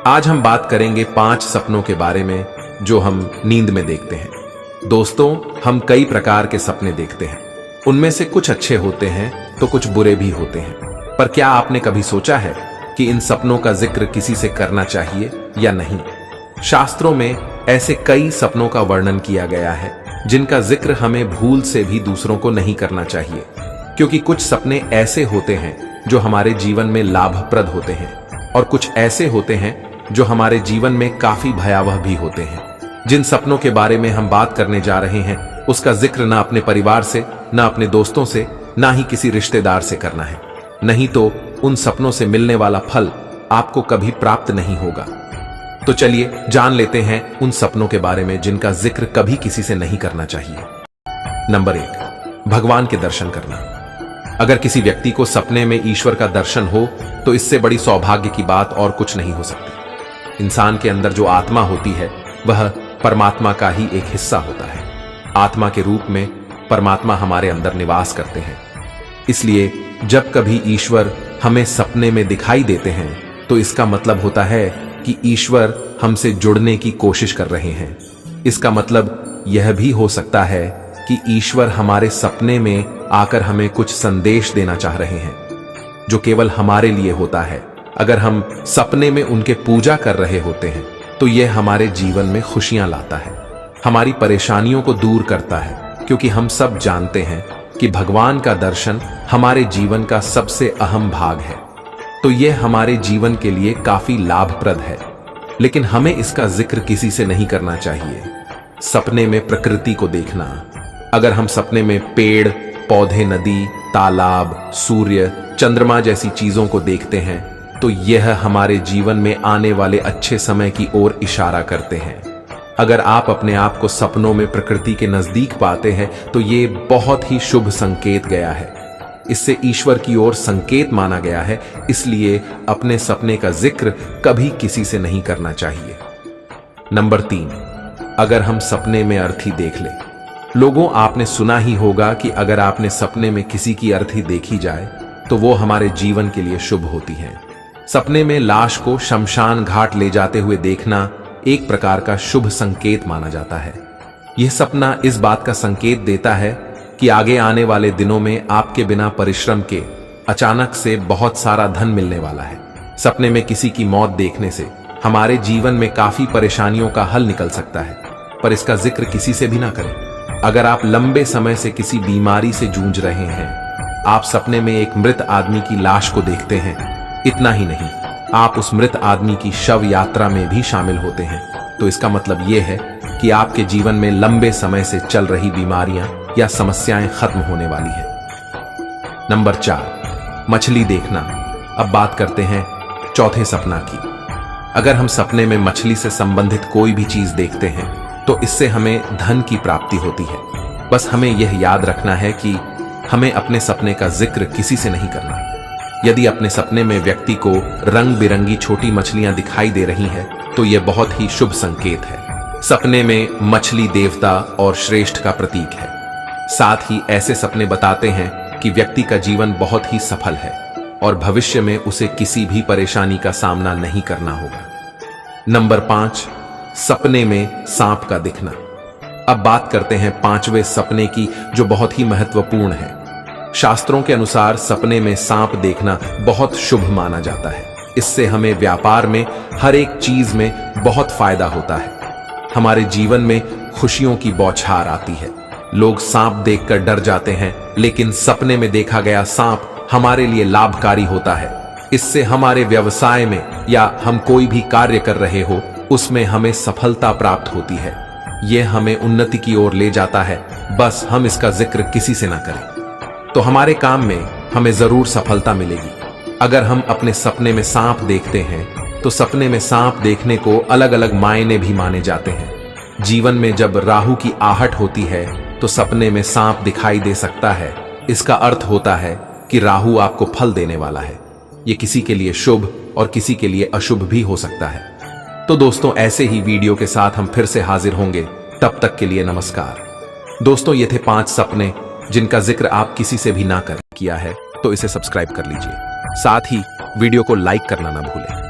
आज हम बात करेंगे 5 सपनों के बारे में जो हम नींद में देखते हैं। दोस्तों, हम कई प्रकार के सपने देखते हैं। उनमें से कुछ अच्छे होते हैं तो कुछ बुरे भी होते हैं। पर क्या आपने कभी सोचा है कि इन सपनों का जिक्र किसी से करना चाहिए या नहीं? शास्त्रों में ऐसे कई सपनों का वर्णन किया गया है जिनका जिक्र हमें भूल से भी दूसरों को नहीं करना चाहिए, क्योंकि कुछ सपने ऐसे होते हैं जो हमारे जीवन में लाभप्रद होते हैं और कुछ ऐसे होते हैं जो हमारे जीवन में काफी भयावह भी होते हैं। जिन सपनों के बारे में हम बात करने जा रहे हैं उसका जिक्र ना अपने परिवार से, ना अपने दोस्तों से, ना ही किसी रिश्तेदार से करना है, नहीं तो उन सपनों से मिलने वाला फल आपको कभी प्राप्त नहीं होगा। तो चलिए जान लेते हैं उन सपनों के बारे में जिनका जिक्र कभी किसी से नहीं करना चाहिए। नंबर 1, भगवान के दर्शन करना। अगर किसी व्यक्ति को सपने में ईश्वर का दर्शन हो तो इससे बड़ी सौभाग्य की बात और कुछ नहीं हो सकती। इंसान के अंदर जो आत्मा होती है वह परमात्मा का ही एक हिस्सा होता है। आत्मा के रूप में परमात्मा हमारे अंदर निवास करते हैं। इसलिए जब कभी ईश्वर हमें सपने में दिखाई देते हैं तो इसका मतलब होता है कि ईश्वर हमसे जुड़ने की कोशिश कर रहे हैं। इसका मतलब यह भी हो सकता है कि ईश्वर हमारे सपने में आकर हमें कुछ संदेश देना चाह रहे हैं जो केवल हमारे लिए होता है। अगर हम सपने में उनके पूजा कर रहे होते हैं तो यह हमारे जीवन में खुशियां लाता है, हमारी परेशानियों को दूर करता है, क्योंकि हम सब जानते हैं कि भगवान का दर्शन हमारे जीवन का सबसे अहम भाग है। तो यह हमारे जीवन के लिए काफी लाभप्रद है, लेकिन हमें इसका जिक्र किसी से नहीं करना चाहिए। सपने में प्रकृति को देखना। अगर हम सपने में पेड़ पौधे, नदी, तालाब, सूर्य, चंद्रमा जैसी चीजों को देखते हैं तो यह हमारे जीवन में आने वाले अच्छे समय की ओर इशारा करते हैं। अगर आप अपने आप को सपनों में प्रकृति के नजदीक पाते हैं तो ये बहुत ही शुभ संकेत गया है। इससे ईश्वर की ओर संकेत माना गया है, इसलिए अपने सपने का जिक्र कभी किसी से नहीं करना चाहिए। नंबर 3, अगर हम सपने में अर्थी देख लें। लोगों, आपने सुना ही होगा कि अगर आपने सपने में किसी की अर्थी देखी जाए तो वो हमारे जीवन के लिए शुभ होती है। सपने में लाश को शमशान घाट ले जाते हुए देखना एक प्रकार का शुभ संकेत माना जाता है। यह सपना इस बात का संकेत देता है कि आगे आने वाले दिनों में आपके बिना परिश्रम के अचानक से बहुत सारा धन मिलने वाला है। सपने में किसी की मौत देखने से हमारे जीवन में काफी परेशानियों का हल निकल सकता है, पर इसका जिक्र किसी से भी ना करें। अगर आप लंबे समय से किसी बीमारी से जूझ रहे हैं, आप सपने में एक मृत आदमी की लाश को देखते हैं, इतना ही नहीं, आप उस मृत आदमी की शव यात्रा में भी शामिल होते हैं, तो इसका मतलब यह है कि आपके जीवन में लंबे समय से चल रही बीमारियां या समस्याएं खत्म होने वाली है। नंबर 4, मछली देखना। अब बात करते हैं चौथे सपना की। अगर हम सपने में मछली से संबंधित कोई भी चीज देखते हैं तो इससे हमें धन की प्राप्ति होती है। बस हमें यह याद रखना है कि हमें अपने सपने का जिक्र किसी से नहीं करना। यदि अपने सपने में व्यक्ति को रंग बिरंगी छोटी मछलियां दिखाई दे रही हैं तो यह बहुत ही शुभ संकेत है। सपने में मछली देवता और श्रेष्ठ का प्रतीक है। साथ ही ऐसे सपने बताते हैं कि व्यक्ति का जीवन बहुत ही सफल है और भविष्य में उसे किसी भी परेशानी का सामना नहीं करना होगा। नंबर 5, सपने में सांप का दिखना। अब बात करते हैं 5वें सपने की, जो बहुत ही महत्वपूर्ण है। शास्त्रों के अनुसार सपने में सांप देखना बहुत शुभ माना जाता है। इससे हमें व्यापार में हर एक चीज में बहुत फायदा होता है। हमारे जीवन में खुशियों की बौछार आती है। लोग सांप देखकर डर जाते हैं, लेकिन सपने में देखा गया सांप हमारे लिए लाभकारी होता है। इससे हमारे व्यवसाय में या हम कोई भी कार्य कर रहे हो उसमें हमें सफलता प्राप्त होती है। यह हमें उन्नति की ओर ले जाता है, बस हम इसका जिक्र किसी से ना करें तो हमारे काम में हमें जरूर सफलता मिलेगी। अगर हम अपने सपने में सांप देखते हैं तो सपने में सांप देखने को अलग अलग मायने भी माने जाते हैं। जीवन में जब राहु की आहट होती है तो सपने में सांप दिखाई दे सकता है। इसका अर्थ होता है कि राहु आपको फल देने वाला है। यह किसी के लिए शुभ और किसी के लिए अशुभ भी हो सकता है। तो दोस्तों, ऐसे ही वीडियो के साथ हम फिर से हाजिर होंगे। तब तक के लिए नमस्कार। दोस्तों, ये थे 5 सपने जिनका जिक्र आप किसी से भी ना कर किया है, तो इसे सब्सक्राइब कर लीजिए। साथ ही वीडियो को लाइक करना ना भूलें।